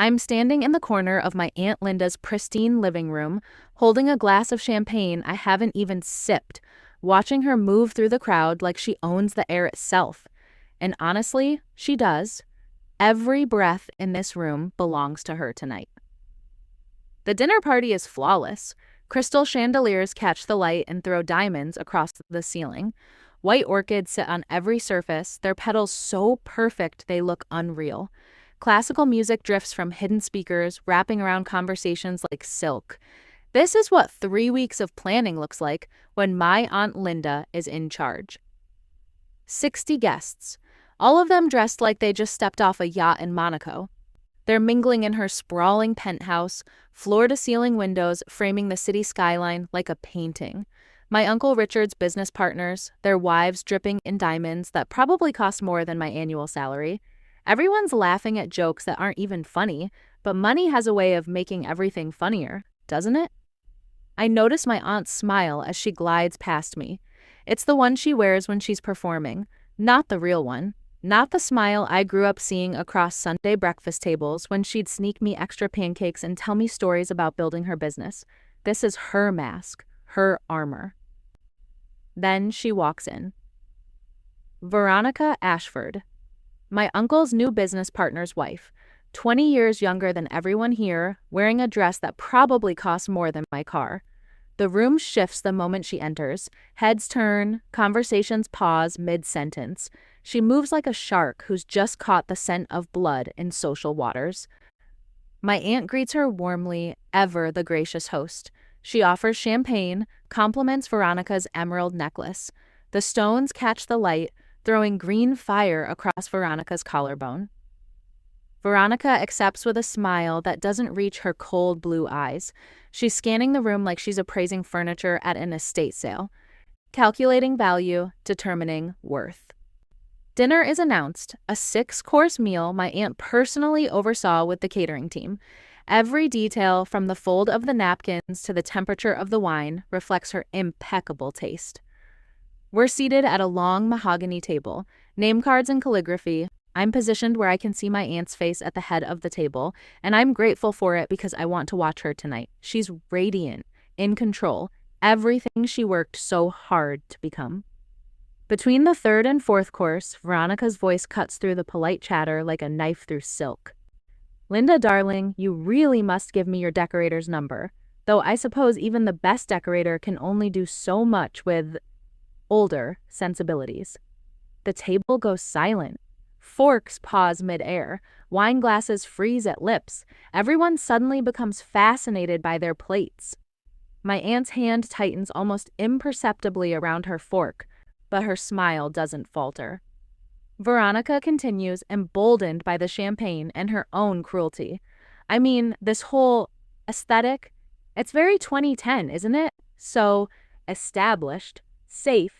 I'm standing in the corner of my Aunt Linda's pristine living room, holding a glass of champagne I haven't even sipped, watching her move through the crowd like she owns the air itself. And honestly, she does. Every breath in this room belongs to her tonight. The dinner party is flawless. Crystal chandeliers catch the light and throw diamonds across the ceiling. White orchids sit on every surface, their petals so perfect they look unreal. Classical music drifts from hidden speakers, wrapping around conversations like silk. This is what 3 weeks of planning looks like when my Aunt Linda is in charge. 60 guests, all of them dressed like they just stepped off a yacht in Monaco. They're mingling in her sprawling penthouse, floor-to-ceiling windows framing the city skyline like a painting. My Uncle Richard's business partners, their wives dripping in diamonds that probably cost more than my annual salary. Everyone's laughing at jokes that aren't even funny, but money has a way of making everything funnier, doesn't it? I notice my aunt's smile as she glides past me. It's the one she wears when she's performing, not the real one. Not the smile I grew up seeing across Sunday breakfast tables when she'd sneak me extra pancakes and tell me stories about building her business. This is her mask, her armor. Then she walks in. Veronica Ashford, my uncle's new business partner's wife, 20 years younger than everyone here, wearing a dress that probably costs more than my car. The room shifts the moment she enters. Heads turn, conversations pause mid-sentence. She moves like a shark who's just caught the scent of blood in social waters. My aunt greets her warmly, ever the gracious host. She offers champagne, compliments Veronica's emerald necklace. The stones catch the light, throwing green fire across Veronica's collarbone. Veronica accepts with a smile that doesn't reach her cold blue eyes. She's scanning the room like she's appraising furniture at an estate sale, calculating value, determining worth. Dinner is announced, a 6-course meal my aunt personally oversaw with the catering team. Every detail, from the fold of the napkins to the temperature of the wine, reflects her impeccable taste. We're seated at a long mahogany table, name cards and calligraphy. I'm positioned where I can see my aunt's face at the head of the table, and I'm grateful for it because I want to watch her tonight. She's radiant, in control, everything she worked so hard to become. Between the 3rd and 4th course, Veronica's voice cuts through the polite chatter like a knife through silk. Linda, darling, you really must give me your decorator's number, though I suppose even the best decorator can only do so much with older sensibilities. The table goes silent. Forks pause mid-air. Wine glasses freeze at lips. Everyone suddenly becomes fascinated by their plates. My aunt's hand tightens almost imperceptibly around her fork, but her smile doesn't falter. Veronica continues, emboldened by the champagne and her own cruelty. I mean, this whole aesthetic, it's very 2010, isn't it? So established, safe.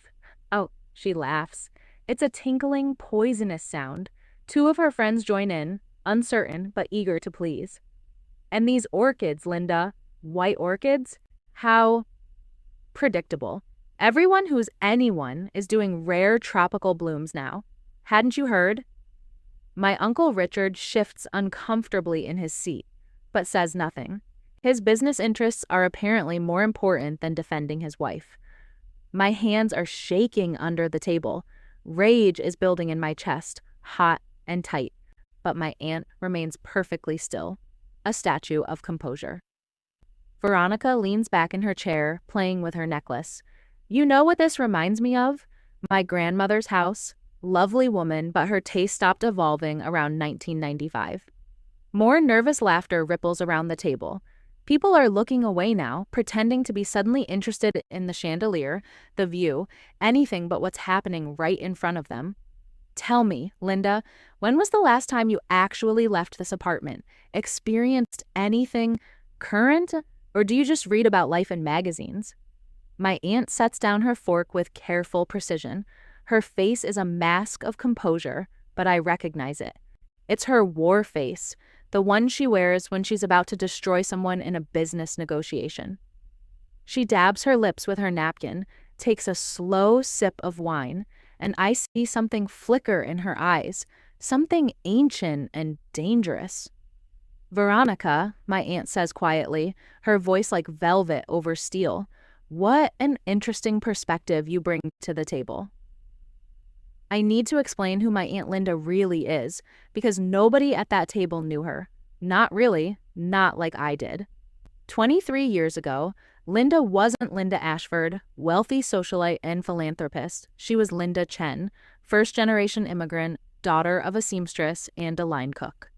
Oh, she laughs. It's a tinkling, poisonous sound. 2 of her friends join in, uncertain but eager to please. And these orchids, Linda, white orchids? How predictable. Everyone who's anyone is doing rare tropical blooms now. Hadn't you heard? My Uncle Richard shifts uncomfortably in his seat, but says nothing. His business interests are apparently more important than defending his wife. My hands are shaking under the table. Rage is building in my chest, hot and tight, but my aunt remains perfectly still, a statue of composure. Veronica leans back in her chair, playing with her necklace. You know what this reminds me of? My grandmother's house. Lovely woman, but her taste stopped evolving around 1995. More nervous laughter ripples around the table. People are looking away now, pretending to be suddenly interested in the chandelier, the view, anything but what's happening right in front of them. Tell me, Linda, when was the last time you actually left this apartment? Experienced anything current? Or do you just read about life in magazines? My aunt sets down her fork with careful precision. Her face is a mask of composure, but I recognize it. It's her war face, the one she wears when she's about to destroy someone in a business negotiation. She dabs her lips with her napkin, takes a slow sip of wine, and I see something flicker in her eyes, something ancient and dangerous. Veronica, my aunt says quietly, her voice like velvet over steel. What an interesting perspective you bring to the table. I need to explain who my Aunt Linda really is, because nobody at that table knew her. Not really, not like I did. 23 years ago, Linda wasn't Linda Ashford, wealthy socialite and philanthropist. She was Linda Chen, first-generation immigrant, daughter of a seamstress and a line cook.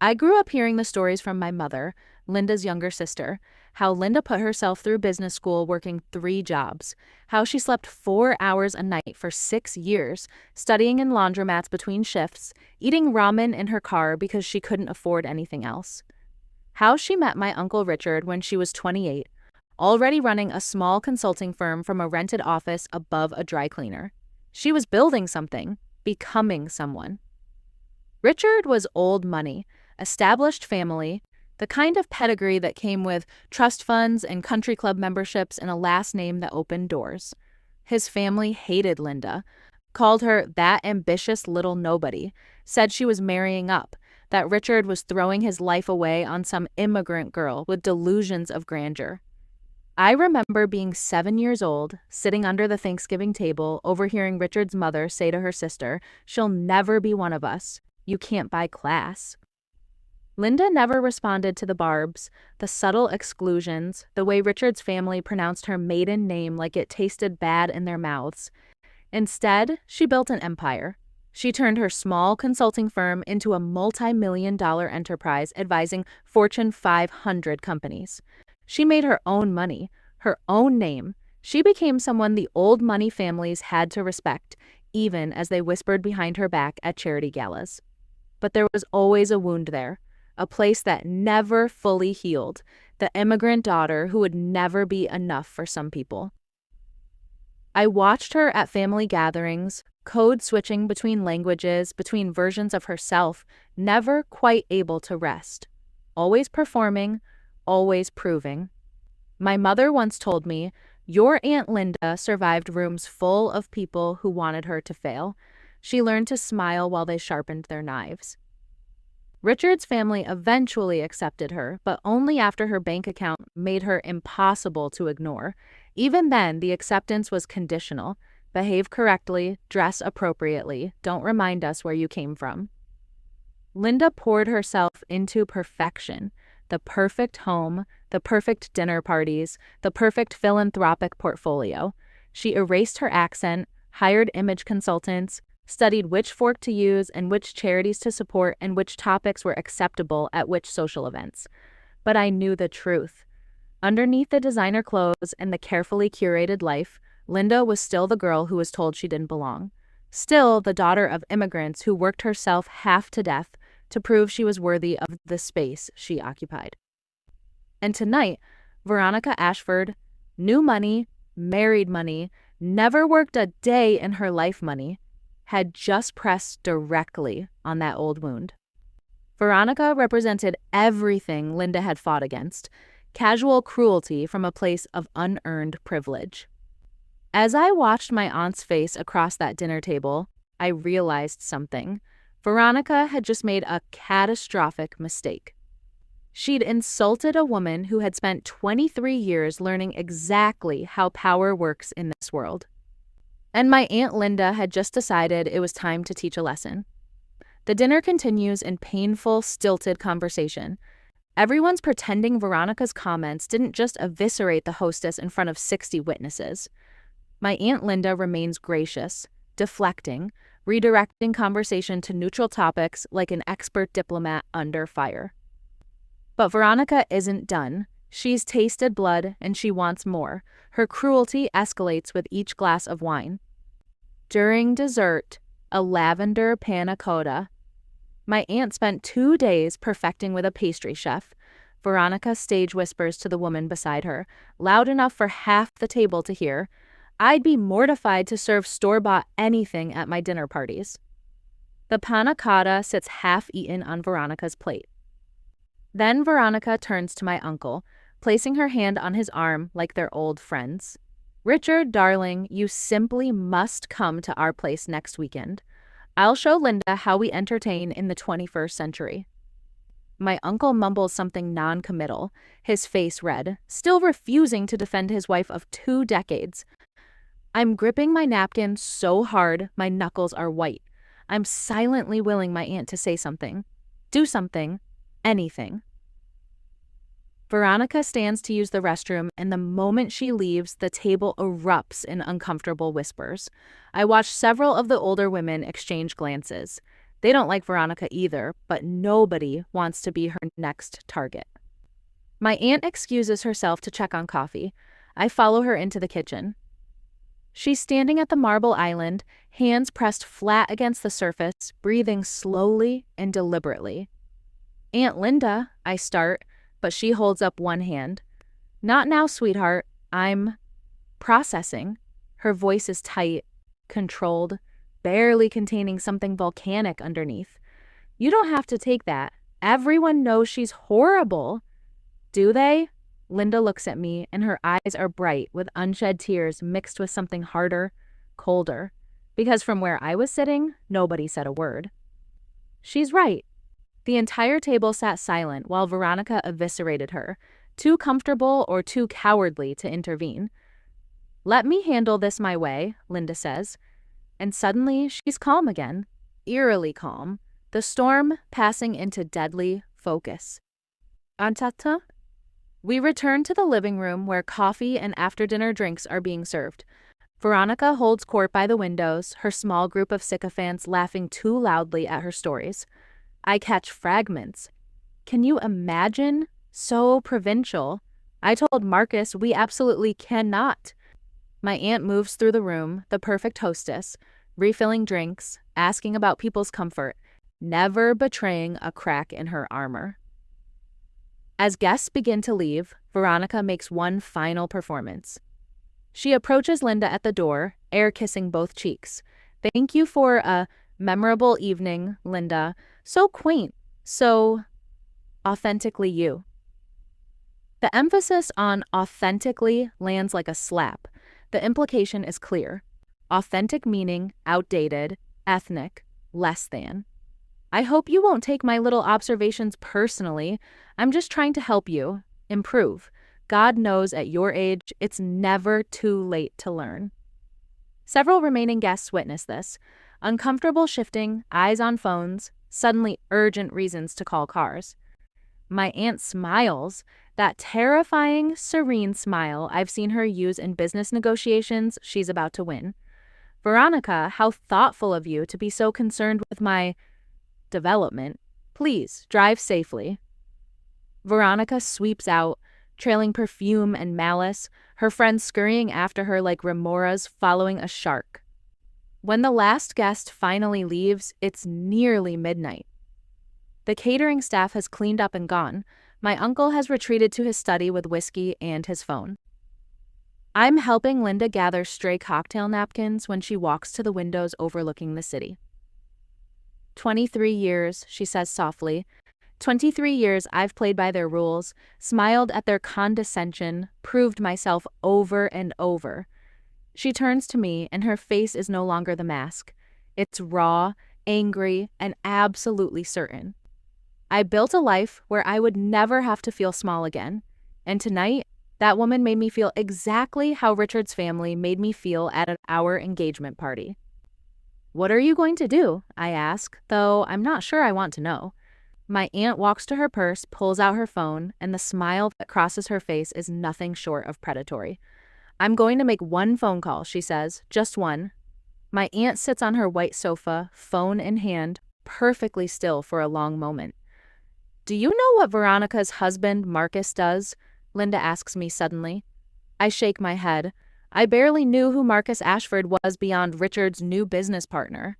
I grew up hearing the stories from my mother, Linda's younger sister, how Linda put herself through business school working 3 jobs, how she slept 4 hours a night for 6 years, studying in laundromats between shifts, eating ramen in her car because she couldn't afford anything else. How she met my Uncle Richard when she was 28, already running a small consulting firm from a rented office above a dry cleaner. She was building something, becoming someone. Richard was old money, established family, the kind of pedigree that came with trust funds and country club memberships and a last name that opened doors. His family hated Linda, called her that ambitious little nobody, said she was marrying up, that Richard was throwing his life away on some immigrant girl with delusions of grandeur. I remember being 7 years old, sitting under the Thanksgiving table, overhearing Richard's mother say to her sister, "She'll never be one of us. You can't buy class." Linda never responded to the barbs, the subtle exclusions, the way Richard's family pronounced her maiden name like it tasted bad in their mouths. Instead, she built an empire. She turned her small consulting firm into a multi-million-dollar enterprise advising Fortune 500 companies. She made her own money, her own name. She became someone the old money families had to respect, even as they whispered behind her back at charity galas. But there was always a wound there, a place that never fully healed, the immigrant daughter who would never be enough for some people. I watched her at family gatherings, code switching between languages, between versions of herself, never quite able to rest. Always performing, always proving. My mother once told me, "Your Aunt Linda survived rooms full of people who wanted her to fail. She learned to smile while they sharpened their knives." Richard's family eventually accepted her, but only after her bank account made her impossible to ignore. Even then, the acceptance was conditional. Behave correctly, dress appropriately, don't remind us where you came from. Linda poured herself into perfection. The perfect home, the perfect dinner parties, the perfect philanthropic portfolio. She erased her accent, hired image consultants, studied which fork to use and which charities to support and which topics were acceptable at which social events. But I knew the truth. Underneath the designer clothes and the carefully curated life, Linda was still the girl who was told she didn't belong. Still the daughter of immigrants who worked herself half to death to prove she was worthy of the space she occupied. And tonight, Veronica Ashford, new money, married money, never worked a day in her life money, had just pressed directly on that old wound. Veronica represented everything Linda had fought against, casual cruelty from a place of unearned privilege. As I watched my aunt's face across that dinner table, I realized something. Veronica had just made a catastrophic mistake. She'd insulted a woman who had spent 23 years learning exactly how power works in this world. And my Aunt Linda had just decided it was time to teach a lesson. The dinner continues in painful, stilted conversation. Everyone's pretending Veronica's comments didn't just eviscerate the hostess in front of 60 witnesses. My Aunt Linda remains gracious, deflecting, redirecting conversation to neutral topics like an expert diplomat under fire. But Veronica isn't done. She's tasted blood and she wants more. Her cruelty escalates with each glass of wine. During dessert, a lavender panna cotta. My aunt spent 2 days perfecting with a pastry chef. Veronica stage whispers to the woman beside her, loud enough for half the table to hear, "I'd be mortified to serve store-bought anything at my dinner parties." The panna cotta sits half-eaten on Veronica's plate. Then Veronica turns to my uncle, placing her hand on his arm like they're old friends. "Richard, darling, you simply must come to our place next weekend. I'll show Linda how we entertain in the 21st century." My uncle mumbles something non-committal, his face red, still refusing to defend his wife of 2 decades. I'm gripping my napkin so hard my knuckles are white. I'm silently willing my aunt to say something, do something, anything. Veronica stands to use the restroom, and the moment she leaves, the table erupts in uncomfortable whispers. I watch several of the older women exchange glances. They don't like Veronica either, but nobody wants to be her next target. My aunt excuses herself to check on coffee. I follow her into the kitchen. She's standing at the marble island, hands pressed flat against the surface, breathing slowly and deliberately. "Aunt Linda," I start, but she holds up one hand. "Not now, sweetheart. I'm processing." Her voice is tight, controlled, barely containing something volcanic underneath. "You don't have to take that. Everyone knows she's horrible." "Do they?" Linda looks at me, and her eyes are bright with unshed tears mixed with something harder, colder. Because from where I was sitting, nobody said a word. She's right. The entire table sat silent while Veronica eviscerated her, too comfortable or too cowardly to intervene. "Let me handle this my way," Linda says. And suddenly she's calm again, eerily calm, the storm passing into deadly focus. Aunty? We return to the living room where coffee and after-dinner drinks are being served. Veronica holds court by the windows, her small group of sycophants laughing too loudly at her stories. I catch fragments. "Can you imagine? So provincial. I told Marcus we absolutely cannot." My aunt moves through the room, the perfect hostess, refilling drinks, asking about people's comfort, never betraying a crack in her armor. As guests begin to leave, Veronica makes one final performance. She approaches Linda at the door, air-kissing both cheeks. "Thank you for a memorable evening, Linda. So quaint, so authentically you." The emphasis on authentically lands like a slap. The implication is clear. Authentic meaning outdated, ethnic, less than. I hope you won't take my little observations personally. I'm just trying to help you, improve. God knows at your age, it's never too late to learn. Several remaining guests witness this. Uncomfortable shifting, eyes on phones, suddenly urgent reasons to call cars. My aunt smiles, that terrifying, serene smile I've seen her use in business negotiations she's about to win. "Veronica, how thoughtful of you to be so concerned with my development. Please, drive safely." Veronica sweeps out, trailing perfume and malice, her friends scurrying after her like remoras following a shark. When the last guest finally leaves, it's nearly midnight. The catering staff has cleaned up and gone. My uncle has retreated to his study with whiskey and his phone. I'm helping Linda gather stray cocktail napkins when she walks to the windows overlooking the city. 23 years, she says softly. 23 years I've played by their rules, smiled at their condescension, proved myself over and over. She turns to me, and her face is no longer the mask. It's raw, angry, and absolutely certain. I built a life where I would never have to feel small again. And tonight, that woman made me feel exactly how Richard's family made me feel at our engagement party. "What are you going to do?" I ask, though I'm not sure I want to know. My aunt walks to her purse, pulls out her phone, and the smile that crosses her face is nothing short of predatory. "I'm going to make one phone call," she says, "just one." My aunt sits on her white sofa, phone in hand, perfectly still for a long moment. "Do you know what Veronica's husband, Marcus, does?" Linda asks me suddenly. I shake my head. I barely knew who Marcus Ashford was beyond Richard's new business partner.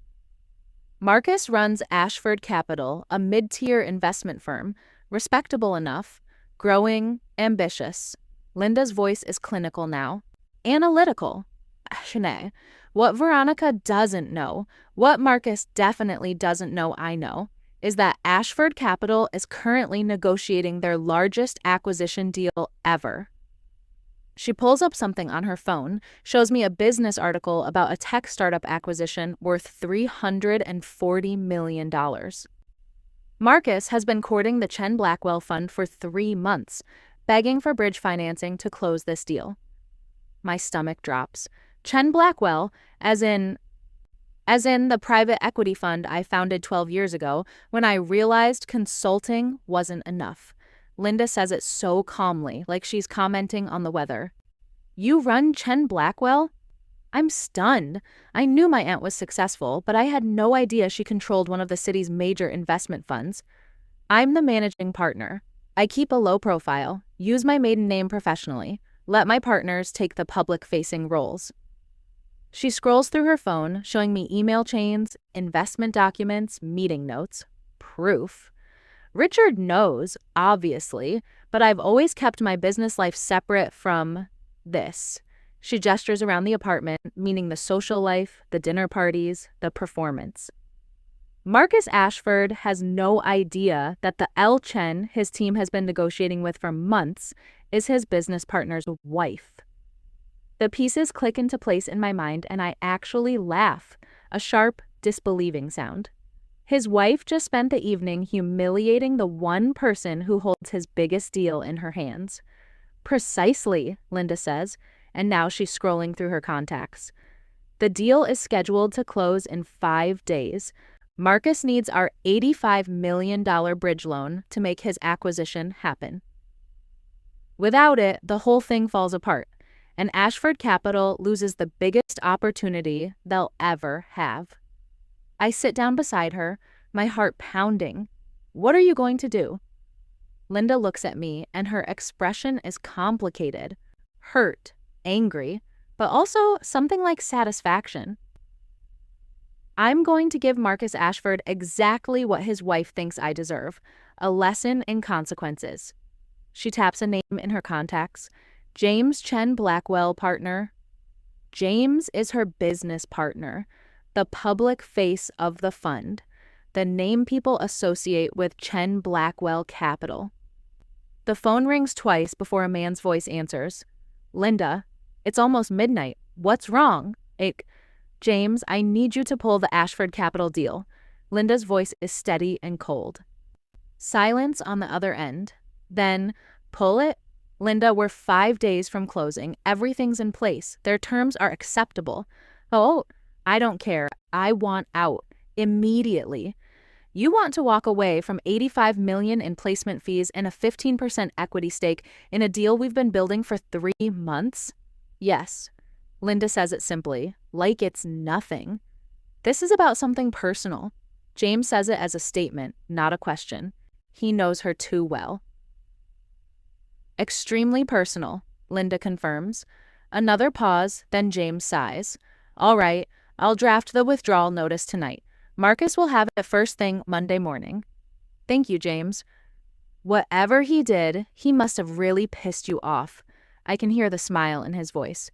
Marcus runs Ashford Capital, a mid-tier investment firm, respectable enough, growing, ambitious. Linda's voice is clinical now. Analytical. Shanae, what Veronica doesn't know, what Marcus definitely doesn't know I know, is that Ashford Capital is currently negotiating their largest acquisition deal ever. She pulls up something on her phone, shows me a business article about a tech startup acquisition worth $340 million. Marcus has been courting the Chen Blackwell fund for 3 months, begging for bridge financing to close this deal. My stomach drops. Chen Blackwell, as in the private equity fund I founded 12 years ago when I realized consulting wasn't enough. Linda says it so calmly, like she's commenting on the weather. You run Chen Blackwell? I'm stunned. I knew my aunt was successful, but I had no idea she controlled one of the city's major investment funds. I'm the managing partner. I keep a low profile, use my maiden name professionally, let my partners take the public-facing roles. She scrolls through her phone, showing me email chains, investment documents, meeting notes. Proof. Richard knows, obviously, but I've always kept my business life separate from this. She gestures around the apartment, meaning the social life, the dinner parties, the performance. Marcus Ashford has no idea that the L. Chen his team has been negotiating with for months is his business partner's wife. The pieces click into place in my mind and I actually laugh, a sharp, disbelieving sound. His wife just spent the evening humiliating the one person who holds his biggest deal in her hands. Precisely, Linda says, and now she's scrolling through her contacts. The deal is scheduled to close in 5 days. Marcus needs our $85 million bridge loan to make his acquisition happen. Without it, the whole thing falls apart, and Ashford Capital loses the biggest opportunity they'll ever have. I sit down beside her, my heart pounding. What are you going to do? Linda looks at me, and her expression is complicated. Hurt, angry, but also something like satisfaction. I'm going to give Marcus Ashford exactly what his wife thinks I deserve, a lesson in consequences. She taps a name in her contacts. James Chen Blackwell, partner. James is her business partner, the public face of the fund, the name people associate with Chen Blackwell Capital. The phone rings twice before a man's voice answers. Linda, it's almost midnight. What's wrong? James, I need you to pull the Ashford Capital deal. Linda's voice is steady and cold. Silence on the other end. Then, pull it? Linda, we're 5 days from closing. Everything's in place. Their terms are acceptable. Oh, I don't care. I want out. Immediately. You want to walk away from $85 million in placement fees and a 15% equity stake in a deal we've been building for 3 months? Yes. Linda says it simply, like it's nothing. This is about something personal. James says it as a statement, not a question. He knows her too well. Extremely personal, Linda confirms. Another pause, then James sighs. All right, I'll draft the withdrawal notice tonight. Marcus will have it first thing Monday morning. Thank you, James. Whatever he did, he must have really pissed you off. I can hear the smile in his voice.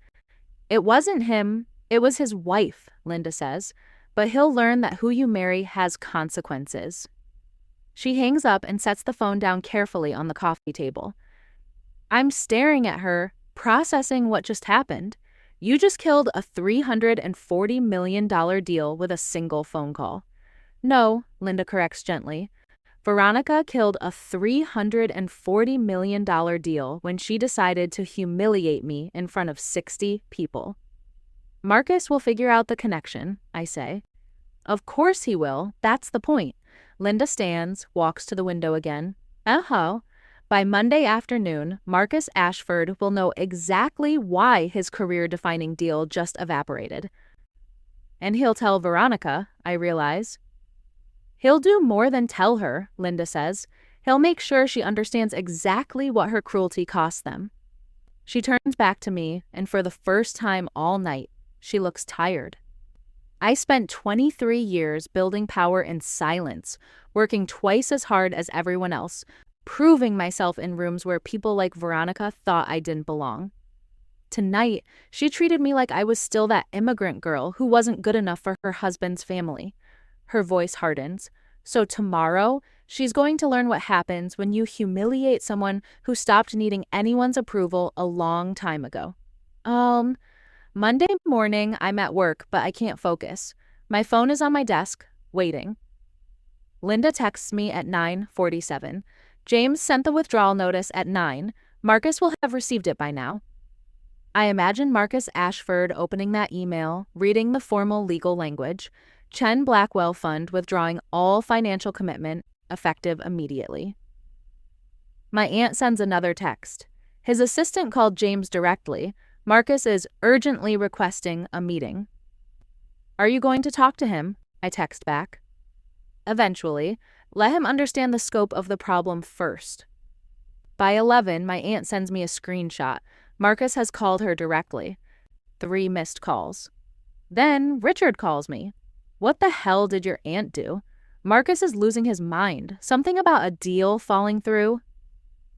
It wasn't him, it was his wife, Linda says. But he'll learn that who you marry has consequences. She hangs up and sets the phone down carefully on the coffee table. I'm staring at her, processing what just happened. You just killed a $340 million deal with a single phone call. No, Linda corrects gently. Veronica killed a $340 million deal when she decided to humiliate me in front of 60 people. Marcus will figure out the connection, I say. Of course he will. That's the point. Linda stands, walks to the window again. Uh-huh. By Monday afternoon, Marcus Ashford will know exactly why his career-defining deal just evaporated. And he'll tell Veronica, I realize. He'll do more than tell her, Linda says. He'll make sure she understands exactly what her cruelty cost them. She turns back to me, and for the first time all night, she looks tired. I spent 23 years building power in silence, working twice as hard as everyone else, proving myself in rooms where people like Veronica thought I didn't belong. Tonight, she treated me like I was still that immigrant girl who wasn't good enough for her husband's family. Her voice hardens. So tomorrow, she's going to learn what happens when you humiliate someone who stopped needing anyone's approval a long time ago. Monday morning, I'm at work, but I can't focus. My phone is on my desk, waiting. Linda texts me at 9:47. James sent the withdrawal notice at 9. Marcus will have received it by now. I imagine Marcus Ashford opening that email, reading the formal legal language. Chen Blackwell Fund withdrawing all financial commitment, effective immediately. My aunt sends another text. His assistant called James directly. Marcus is urgently requesting a meeting. Are you going to talk to him? I text back. Eventually. Let him understand the scope of the problem first. By 11, my aunt sends me a screenshot. Marcus has called her directly. 3 missed calls. Then Richard calls me. What the hell did your aunt do? Marcus is losing his mind. Something about a deal falling through.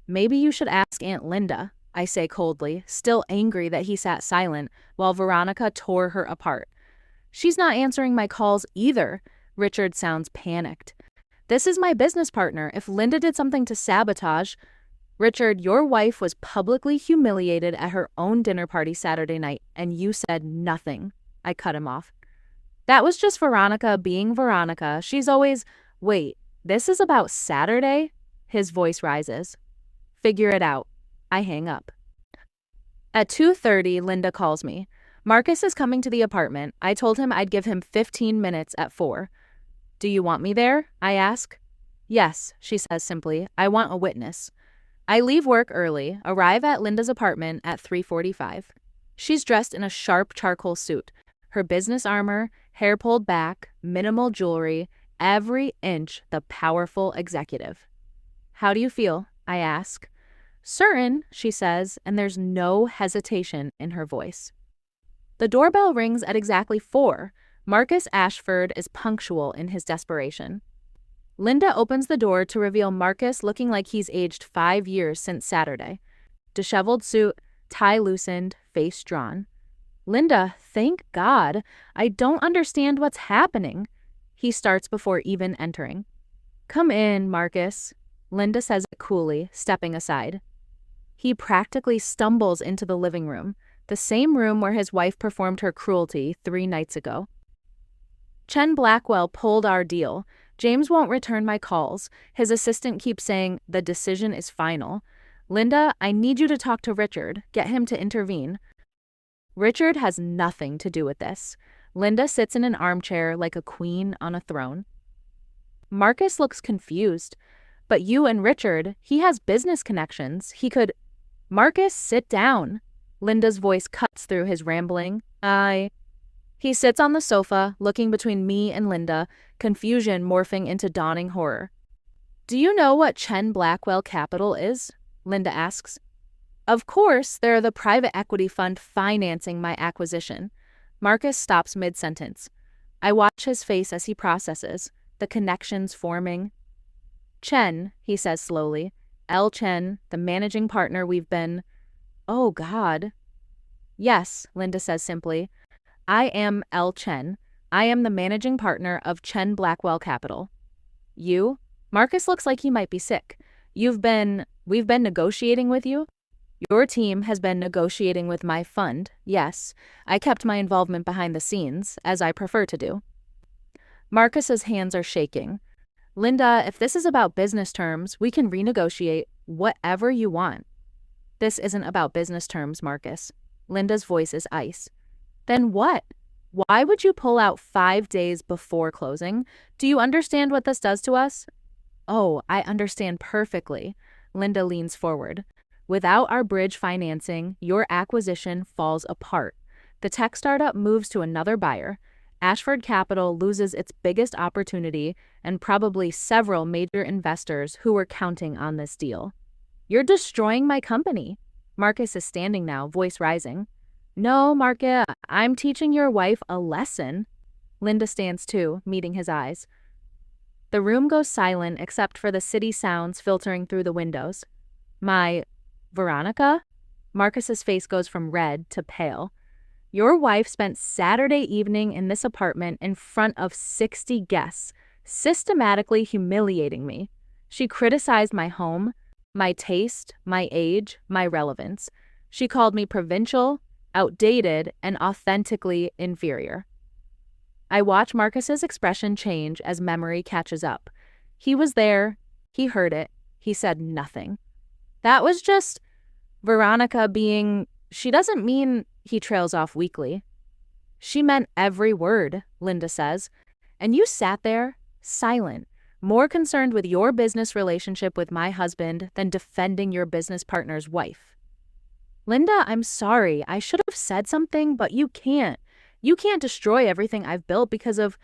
Maybe you should ask Aunt Linda, I say coldly, still angry that he sat silent while Veronica tore her apart. She's not answering my calls either. Richard sounds panicked. This is my business partner. If Linda did something to sabotage... Richard, your wife was publicly humiliated at her own dinner party Saturday night, and you said nothing. I cut him off. That was just Veronica being Veronica. She's always... Wait, this is about Saturday? His voice rises. Figure it out. I hang up. At 2:30, Linda calls me. Marcus is coming to the apartment. I told him I'd give him 15 minutes at 4. Do you want me there? I ask. Yes, she says simply. I want a witness. I leave work early, arrive at Linda's apartment at 3:45. She's dressed in a sharp charcoal suit. Her business armor, hair pulled back, minimal jewelry, every inch the powerful executive. How do you feel? I ask. Certain, she says, and there's no hesitation in her voice. The doorbell rings at exactly 4. Marcus Ashford is punctual in his desperation. Linda opens the door to reveal Marcus looking like he's aged 5 years since Saturday. Disheveled suit, tie loosened, face drawn. Linda, thank God. I don't understand what's happening. He starts before even entering. Come in, Marcus. Linda says it coolly, stepping aside. He practically stumbles into the living room, the same room where his wife performed her cruelty 3 nights ago. Chen Blackwell pulled our deal. James won't return my calls. His assistant keeps saying, the decision is final. Linda, I need you to talk to Richard. Get him to intervene. Richard has nothing to do with this. Linda sits in an armchair like a queen on a throne. Marcus looks confused. But you and Richard, he has business connections. He could... Marcus, sit down. Linda's voice cuts through his rambling. He sits on the sofa, looking between me and Linda, confusion morphing into dawning horror. Do you know what Chen Blackwell Capital is? Linda asks. Of course, they're the private equity fund financing my acquisition. Marcus stops mid-sentence. I watch his face as he processes, the connections forming. Chen, he says slowly. L. Chen, the managing partner we've been... Oh, God. Yes, Linda says simply. I am L. Chen. I am the managing partner of Chen Blackwell Capital. You? Marcus looks like he might be sick. We've been negotiating with you? Your team has been negotiating with my fund, yes. I kept my involvement behind the scenes, as I prefer to do. Marcus's hands are shaking. Linda, if this is about business terms, we can renegotiate whatever you want. This isn't about business terms, Marcus. Linda's voice is ice. Then what? Why would you pull out 5 days before closing? Do you understand what this does to us? Oh, I understand perfectly. Linda leans forward. Without our bridge financing, your acquisition falls apart. The tech startup moves to another buyer. Ashford Capital loses its biggest opportunity and probably several major investors who were counting on this deal. You're destroying my company. Marcus is standing now, voice rising. No, Marcus, I'm teaching your wife a lesson. Linda stands too, meeting his eyes. The room goes silent except for the city sounds filtering through the windows. Veronica? Marcus's face goes from red to pale. Your wife spent Saturday evening in this apartment in front of 60 guests, systematically humiliating me. She criticized my home, my taste, my age, my relevance. She called me provincial, outdated, and authentically inferior. I watch Marcus's expression change as memory catches up. He was there. He heard it. He said nothing. That was just Veronica being, she doesn't mean, he trails off weakly. She meant every word, Linda says. And you sat there, silent, more concerned with your business relationship with my husband than defending your business partner's wife. Linda, I'm sorry. I should have said something, but you can't. You can't destroy everything I've built because of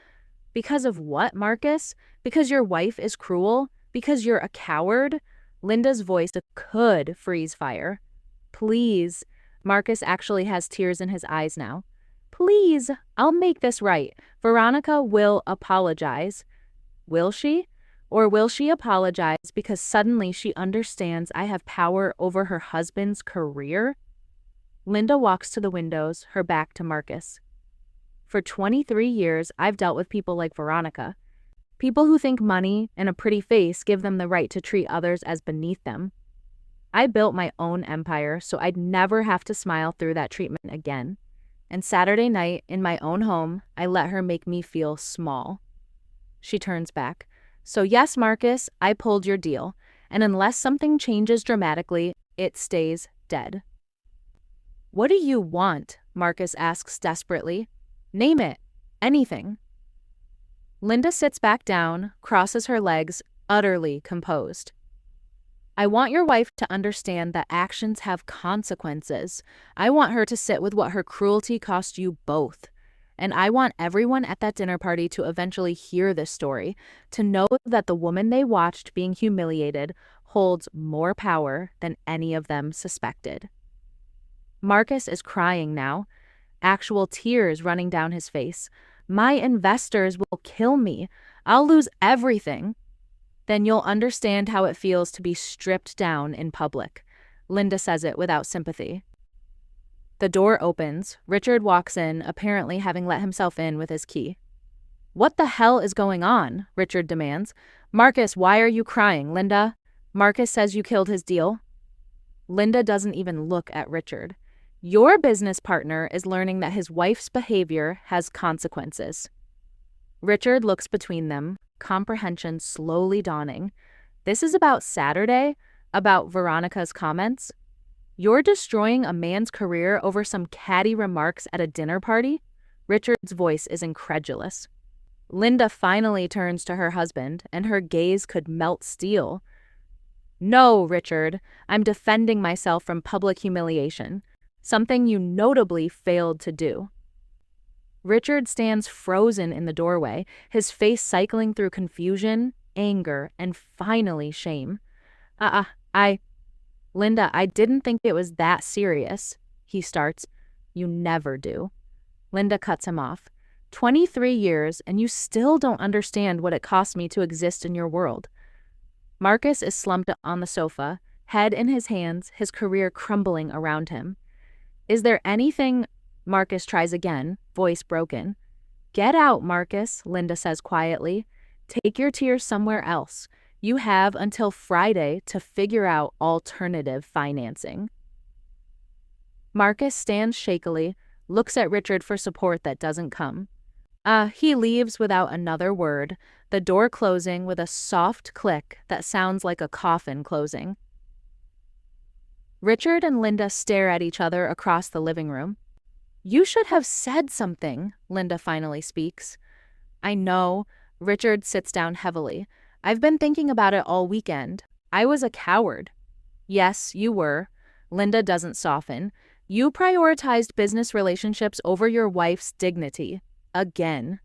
what, Marcus? Because your wife is cruel? Because you're a coward? Linda's voice could freeze fire. Please. Marcus actually has tears in his eyes now. Please, I'll make this right. Veronica will apologize. Will she? Or will she apologize because suddenly she understands I have power over her husband's career? Linda walks to the windows, her back to Marcus. For 23 years, I've dealt with people like Veronica. People who think money and a pretty face give them the right to treat others as beneath them. I built my own empire so I'd never have to smile through that treatment again. And Saturday night, in my own home, I let her make me feel small. She turns back. So yes, Marcus, I pulled your deal. And unless something changes dramatically, it stays dead. What do you want? Marcus asks desperately. Name it. Anything. Linda sits back down, crosses her legs, utterly composed. I want your wife to understand that actions have consequences. I want her to sit with what her cruelty cost you both. And I want everyone at that dinner party to eventually hear this story, to know that the woman they watched being humiliated holds more power than any of them suspected. Marcus is crying now, actual tears running down his face. My investors will kill me. I'll lose everything. Then you'll understand how it feels to be stripped down in public. Linda says it without sympathy. The door opens. Richard walks in, apparently having let himself in with his key. What the hell is going on? Richard demands. Marcus, why are you crying, Linda? Marcus says you killed his deal. Linda doesn't even look at Richard. Your business partner is learning that his wife's behavior has consequences. Richard looks between them, comprehension slowly dawning. This is about Saturday? About Veronica's comments? You're destroying a man's career over some catty remarks at a dinner party? Richard's voice is incredulous. Linda finally turns to her husband, and her gaze could melt steel. No, Richard, I'm defending myself from public humiliation, something you notably failed to do. Richard stands frozen in the doorway, his face cycling through confusion, anger, and finally shame. Linda, I didn't think it was that serious, he starts. You never do. Linda cuts him off. 23 years, and you still don't understand what it cost me to exist in your world. Marcus is slumped on the sofa, head in his hands, his career crumbling around him. Is there anything? Marcus tries again, voice broken. Get out, Marcus, Linda says quietly. Take your tears somewhere else. You have until Friday to figure out alternative financing. Marcus stands shakily, looks at Richard for support that doesn't come. He leaves without another word, the door closing with a soft click that sounds like a coffin closing. Richard and Linda stare at each other across the living room. You should have said something, Linda finally speaks. I know. Richard sits down heavily. I've been thinking about it all weekend. I was a coward. Yes, you were. Linda doesn't soften. You prioritized business relationships over your wife's dignity. Again.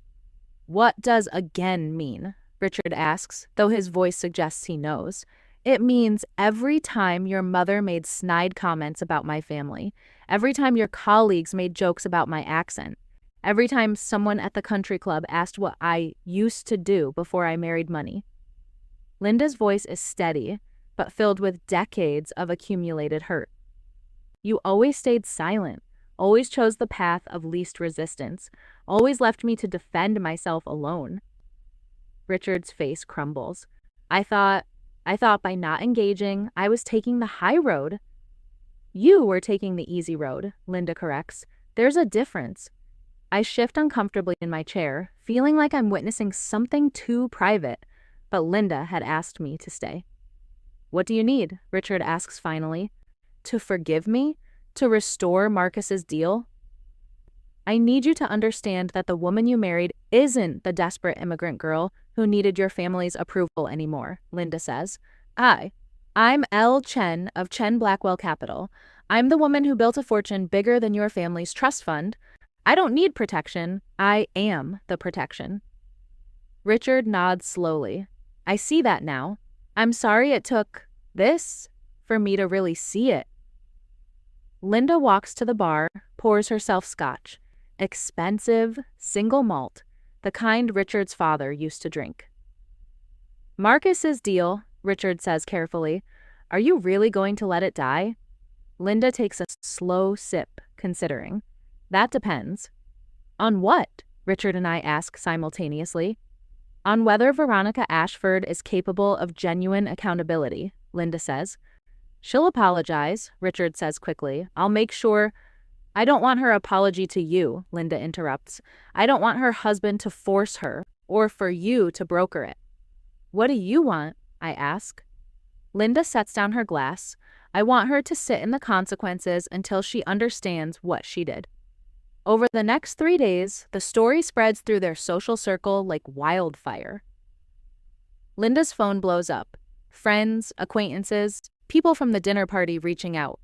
What does again mean? Richard asks, though his voice suggests he knows. It means every time your mother made snide comments about my family, every time your colleagues made jokes about my accent, every time someone at the country club asked what I used to do before I married money. Linda's voice is steady, but filled with decades of accumulated hurt. You always stayed silent, always chose the path of least resistance, always left me to defend myself alone. Richard's face crumbles. I thought by not engaging, I was taking the high road. You were taking the easy road, Linda corrects. There's a difference. I shift uncomfortably in my chair, feeling like I'm witnessing something too private. but Linda had asked me to stay. What do you need? Richard asks finally. To forgive me? To restore Marcus's deal? I need you to understand that the woman you married isn't the desperate immigrant girl who needed your family's approval anymore, Linda says. I'm Elle Chen of Chen Blackwell Capital. I'm the woman who built a fortune bigger than your family's trust fund. I don't need protection. I am the protection. Richard nods slowly. I see that now. I'm sorry it took this for me to really see it. Linda walks to the bar, pours herself scotch. Expensive, single malt, the kind Richard's father used to drink. Marcus's deal, Richard says carefully. Are you really going to let it die? Linda takes a slow sip, considering. That depends. On what? Richard and I ask simultaneously. On whether Veronica Ashford is capable of genuine accountability, Linda says. She'll apologize, Richard says quickly. I'll make sure. I don't want her apology to you, Linda interrupts. I don't want her husband to force her, or for you to broker it. What do you want? I ask. Linda sets down her glass. I want her to sit in the consequences until she understands what she did. Over the next 3 days, the story spreads through their social circle like wildfire. Linda's phone blows up. Friends, acquaintances, people from the dinner party reaching out.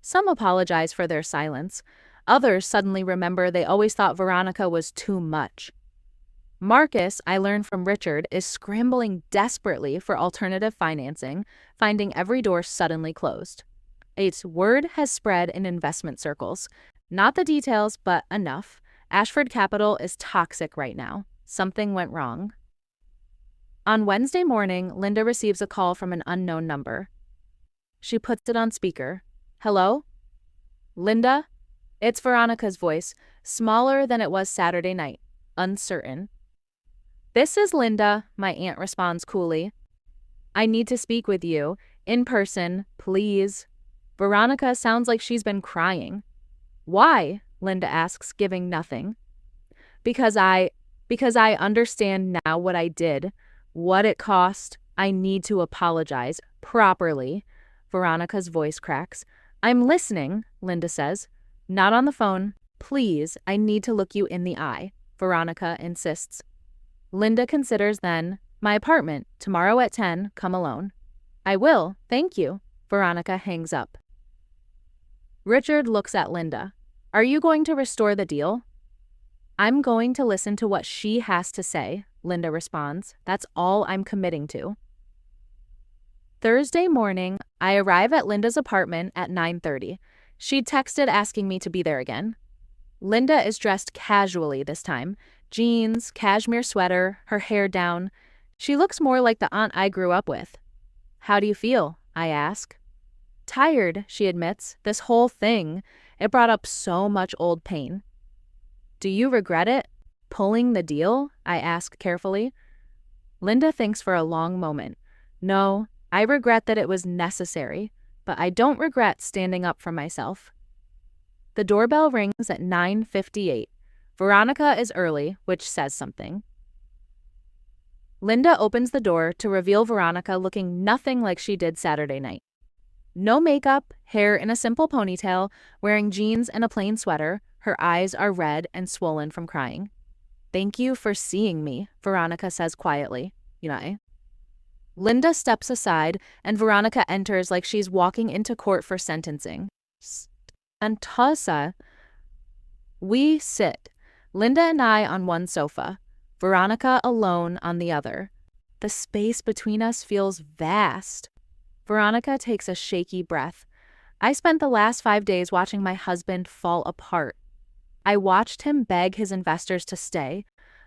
Some apologize for their silence. Others suddenly remember they always thought Veronica was too much. Marcus, I learned from Richard, is scrambling desperately for alternative financing, finding every door suddenly closed. Its word has spread in investment circles. Not the details, but enough. Ashford Capital is toxic right now. Something went wrong. On Wednesday morning, Linda receives a call from an unknown number. She puts it on speaker. Hello? Linda? It's Veronica's voice, smaller than it was Saturday night, uncertain. This is Linda, my aunt responds coolly. I need to speak with you, in person, please. Veronica sounds like she's been crying. Why? Linda asks, giving nothing. Because I understand now what I did, what it cost. I need to apologize, properly. Veronica's voice cracks. I'm listening, Linda says. Not on the phone. Please, I need to look you in the eye, Veronica insists. Linda considers then, my apartment, tomorrow at 10, come alone. I will, thank you. Veronica hangs up. Richard looks at Linda. Are you going to restore the deal? I'm going to listen to what she has to say, Linda responds. That's all I'm committing to. Thursday morning, I arrive at Linda's apartment at 9:30. She'd texted asking me to be there again. Linda is dressed casually this time. Jeans, cashmere sweater, her hair down. She looks more like the aunt I grew up with. How do you feel? I ask. Tired, she admits. This whole thing, it brought up so much old pain. Do you regret it? Pulling the deal? I ask carefully. Linda thinks for a long moment. No, I regret that it was necessary, but I don't regret standing up for myself. The doorbell rings at 9:58. Veronica is early, which says something. Linda opens the door to reveal Veronica looking nothing like she did Saturday night. No makeup, hair in a simple ponytail, wearing jeans and a plain sweater. Her eyes are red and swollen from crying. Thank you for seeing me, Veronica says quietly. Linda steps aside, and Veronica enters like she's walking into court for sentencing. Antasa. We sit, Linda and I on one sofa, Veronica alone on the other. The space between us feels vast. Veronica takes a shaky breath. I spent the last 5 days watching my husband fall apart. I watched him beg his investors to stay,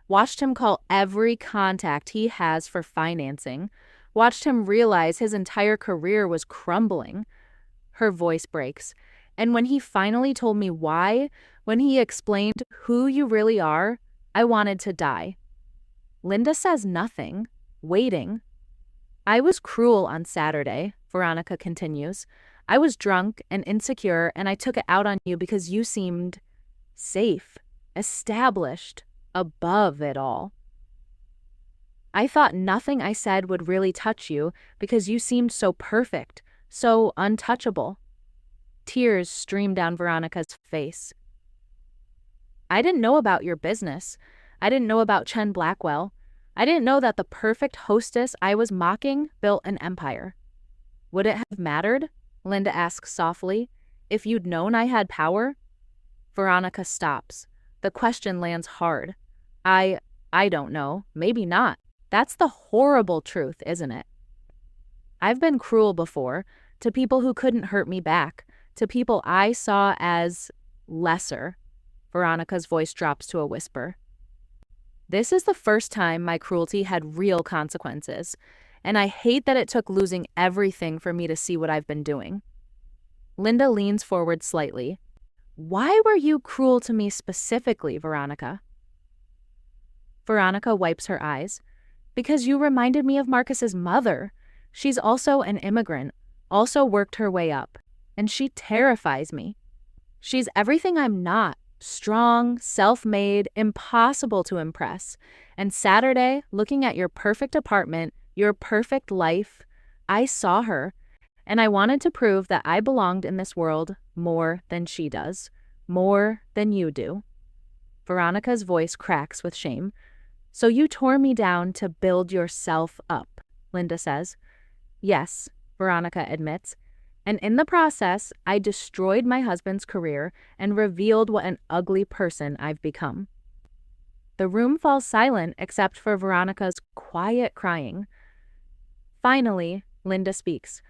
watched him call every contact he has for financing, watched him realize his entire career was crumbling. Her voice breaks. And when he finally told me why, when he explained who you really are, I wanted to die. Linda says nothing, waiting. I was cruel on Saturday, Veronica continues. I was drunk and insecure, and I took it out on you because you seemed safe, established, above it all. I thought nothing I said would really touch you because you seemed so perfect, so untouchable. Tears streamed down Veronica's face. I didn't know about your business. I didn't know about Chen Blackwell. I didn't know that the perfect hostess I was mocking built an empire. Would it have mattered? Linda asks softly. If you'd known I had power? Veronica stops. The question lands hard. I don't know. Maybe not. That's the horrible truth, isn't it? I've been cruel before, to people who couldn't hurt me back, to people I saw as lesser. Veronica's voice drops to a whisper. This is the first time my cruelty had real consequences, and I hate that it took losing everything for me to see what I've been doing. Linda leans forward slightly. Why were you cruel to me specifically, Veronica? Veronica wipes her eyes. Because you reminded me of Marcus's mother. She's also an immigrant, also worked her way up, and she terrifies me. She's everything I'm not. Strong, self-made, impossible to impress. And Saturday, looking at your perfect apartment, your perfect life, I saw her, and I wanted to prove that I belonged in this world more than she does, more than you do. Veronica's voice cracks with shame. So you tore me down to build yourself up, Linda says. Yes, Veronica admits. And in the process, I destroyed my husband's career and revealed what an ugly person I've become. The room falls silent except for Veronica's quiet crying. Finally, Linda speaks.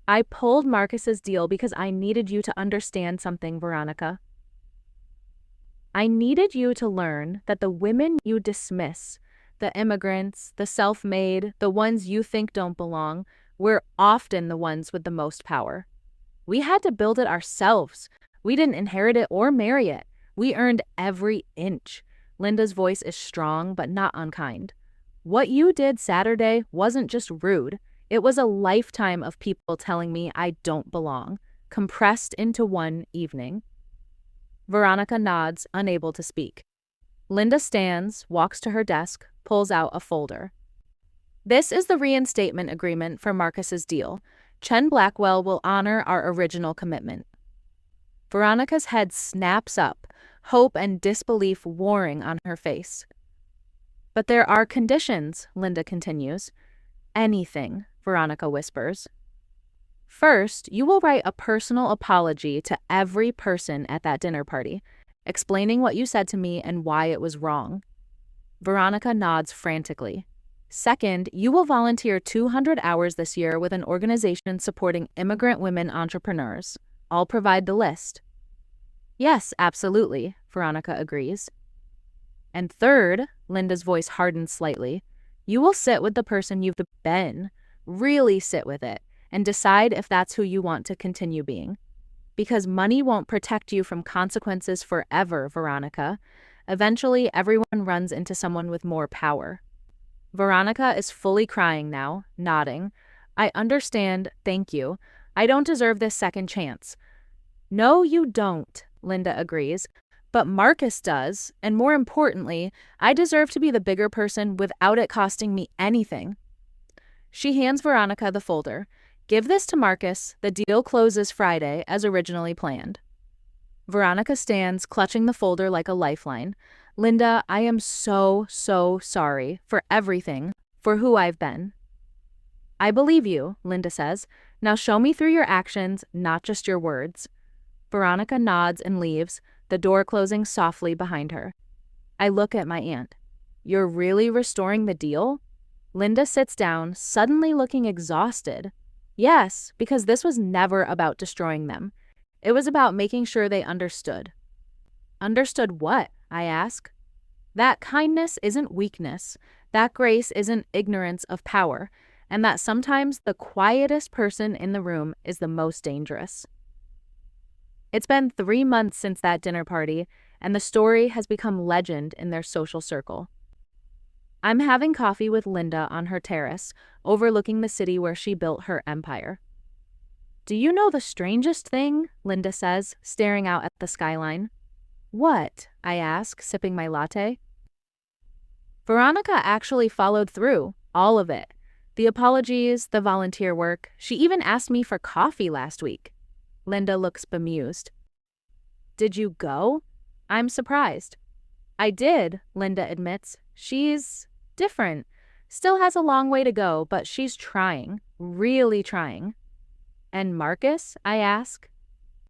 I pulled Marcus's deal because I needed you to understand something, Veronica. I needed you to learn that the women you dismiss, the immigrants, the self-made, the ones you think don't belong, we're often the ones with the most power. We had to build it ourselves. We didn't inherit it or marry it. We earned every inch. Linda's voice is strong but not unkind. What you did Saturday wasn't just rude. It was a lifetime of people telling me I don't belong, compressed into one evening. Veronica nods, unable to speak. Linda stands, walks to her desk, pulls out a folder. This is the reinstatement agreement for Marcus's deal. Chen Blackwell will honor our original commitment. Veronica's head snaps up, hope and disbelief warring on her face. But there are conditions, Linda continues. Anything, Veronica whispers. First, you will write a personal apology to every person at that dinner party, explaining what you said to me and why it was wrong. Veronica nods frantically. Second, you will volunteer 200 hours this year with an organization supporting immigrant women entrepreneurs. I'll provide the list. Yes, absolutely, Veronica agrees. And third, Linda's voice hardens slightly, you will sit with the person you've been, really sit with it, and decide if that's who you want to continue being. Because money won't protect you from consequences forever, Veronica. Eventually, everyone runs into someone with more power. Veronica is fully crying now, nodding. I understand, thank you. I don't deserve this second chance. No, you don't, Linda agrees. But Marcus does, and more importantly, I deserve to be the bigger person without it costing me anything. She hands Veronica the folder. Give this to Marcus. The deal closes Friday, as originally planned. Veronica stands, clutching the folder like a lifeline. Linda, I am so sorry for everything, for who I've been. I believe you, Linda says. Now show me through your actions, not just your words. Veronica nods and leaves, the door closing softly behind her. I look at my aunt. You're really restoring the deal? Linda sits down, suddenly looking exhausted. Yes, because this was never about destroying them. It was about making sure they understood. Understood what? I ask. That kindness isn't weakness, that grace isn't ignorance of power, and that sometimes the quietest person in the room is the most dangerous. It's been 3 months since that dinner party, and the story has become legend in their social circle. I'm having coffee with Linda on her terrace, overlooking the city where she built her empire. Do you know the strangest thing? Linda says, staring out at the skyline. What? I ask, sipping my latte. Veronica actually followed through, all of it. The apologies, the volunteer work. She even asked me for coffee last week. Linda looks bemused. Did you go? I'm surprised. I did, Linda admits. She's different. Still has a long way to go, but she's trying. Really trying. And Marcus? I ask.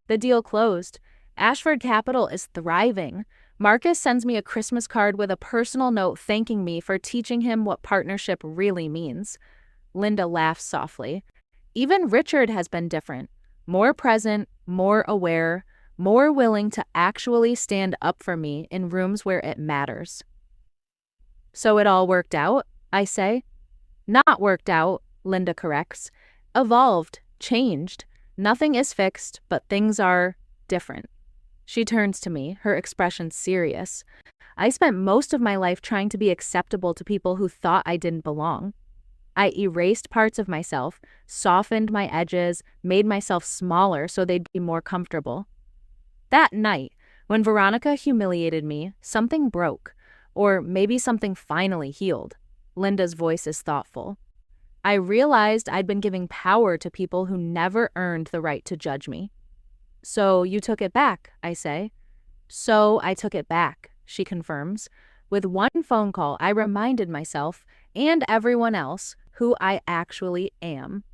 The deal closed. Ashford Capital is thriving. Marcus sends me a Christmas card with a personal note thanking me for teaching him what partnership really means. Linda laughs softly. Even Richard has been different. More present, more aware, more willing to actually stand up for me in rooms where it matters. So it all worked out, I say. Not worked out, Linda corrects. Evolved, changed. Nothing is fixed, but things are different. She turns to me, her expression serious. I spent most of my life trying to be acceptable to people who thought I didn't belong. I erased parts of myself, softened my edges, made myself smaller so they'd be more comfortable. That night, when Veronica humiliated me, something broke, or maybe something finally healed. Linda's voice is thoughtful. I realized I'd been giving power to people who never earned the right to judge me. So you took it back, I say. So I took it back, she confirms. With one phone call, I reminded myself, and everyone else, who I actually am.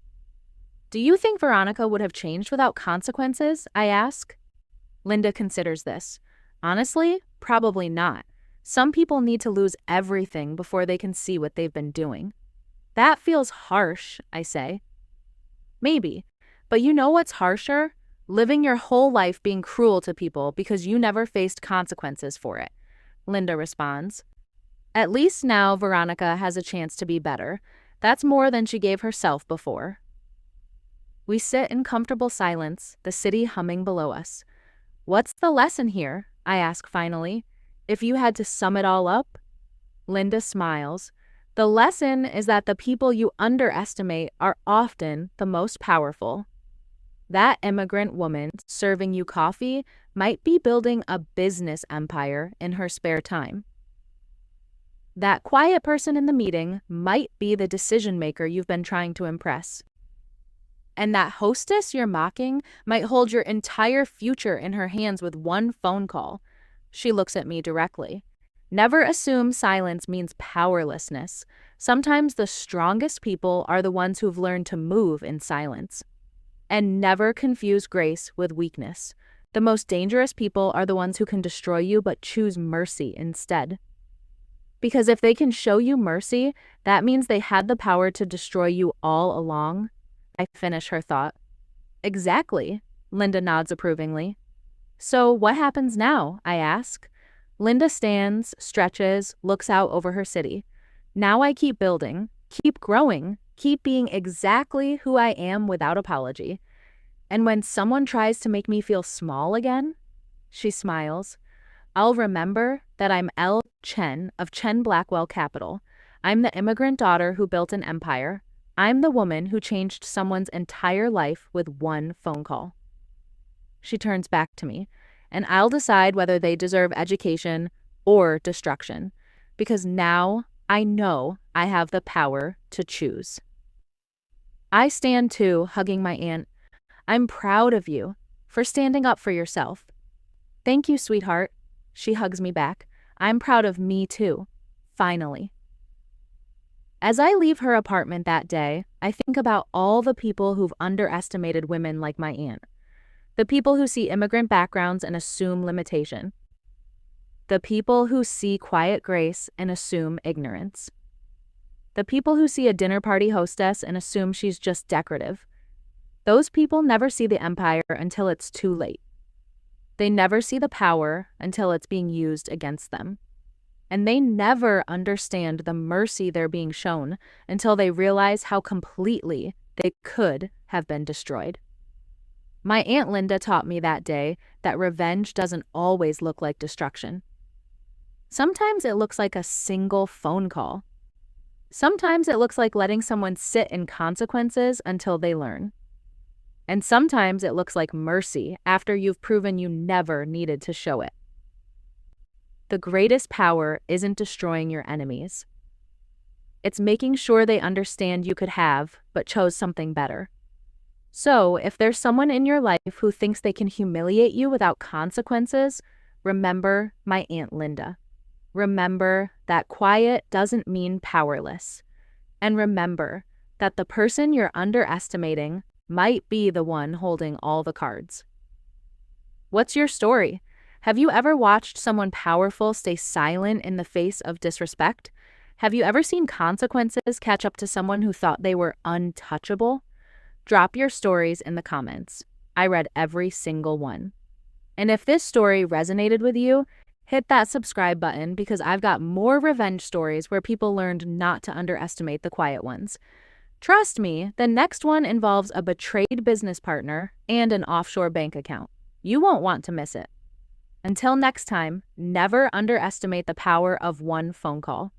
Do you think Veronica would have changed without consequences? I ask. Linda considers this. Honestly, probably not. Some people need to lose everything before they can see what they've been doing. That feels harsh, I say. Maybe, but you know what's harsher? Living your whole life being cruel to people because you never faced consequences for it, Linda responds. At least now Veronica has a chance to be better. That's more than she gave herself before. We sit in comfortable silence, the city humming below us. What's the lesson here? I ask finally. If you had to sum it all up? Linda smiles. The lesson is that the people you underestimate are often the most powerful. That immigrant woman serving you coffee might be building a business empire in her spare time. That quiet person in the meeting might be the decision maker you've been trying to impress. And that hostess you're mocking might hold your entire future in her hands with one phone call. She looks at me directly. Never assume silence means powerlessness. Sometimes the strongest people are the ones who've learned to move in silence. And never confuse grace with weakness. The most dangerous people are the ones who can destroy you but choose mercy instead. Because if they can show you mercy, that means they had the power to destroy you all along. I finish her thought. Exactly, Linda nods approvingly. So what happens now? I ask. Linda stands, stretches, looks out over her city. Now I keep building, keep growing, keep being exactly who I am without apology. And when someone tries to make me feel small again, she smiles, I'll remember that I'm Elle Chen of Chen Blackwell Capital. I'm the immigrant daughter who built an empire. I'm the woman who changed someone's entire life with one phone call. She turns back to me, and I'll decide whether they deserve education or destruction, because now I know I have the power to choose. I stand too, hugging my aunt. I'm proud of you for standing up for yourself. Thank you, sweetheart. She hugs me back. I'm proud of me too, finally. As I leave her apartment that day, I think about all the people who've underestimated women like my aunt. The people who see immigrant backgrounds and assume limitation. The people who see quiet grace and assume ignorance. The people who see a dinner party hostess and assume she's just decorative. Those people never see the empire until it's too late. They never see the power until it's being used against them. And they never understand the mercy they're being shown until they realize how completely they could have been destroyed. My Aunt Linda taught me that day that revenge doesn't always look like destruction. Sometimes it looks like a single phone call. Sometimes it looks like letting someone sit in consequences until they learn. And sometimes it looks like mercy after you've proven you never needed to show it. The greatest power isn't destroying your enemies. It's making sure they understand you could have, but chose something better. So, if there's someone in your life who thinks they can humiliate you without consequences, remember my Aunt Linda. Remember that quiet doesn't mean powerless. And remember that the person you're underestimating might be the one holding all the cards. What's your story? Have you ever watched someone powerful stay silent in the face of disrespect? Have you ever seen consequences catch up to someone who thought they were untouchable? Drop your stories in the comments. I read every single one. And if this story resonated with you, hit that subscribe button because I've got more revenge stories where people learned not to underestimate the quiet ones. Trust me, the next one involves a betrayed business partner and an offshore bank account. You won't want to miss it. Until next time, never underestimate the power of one phone call.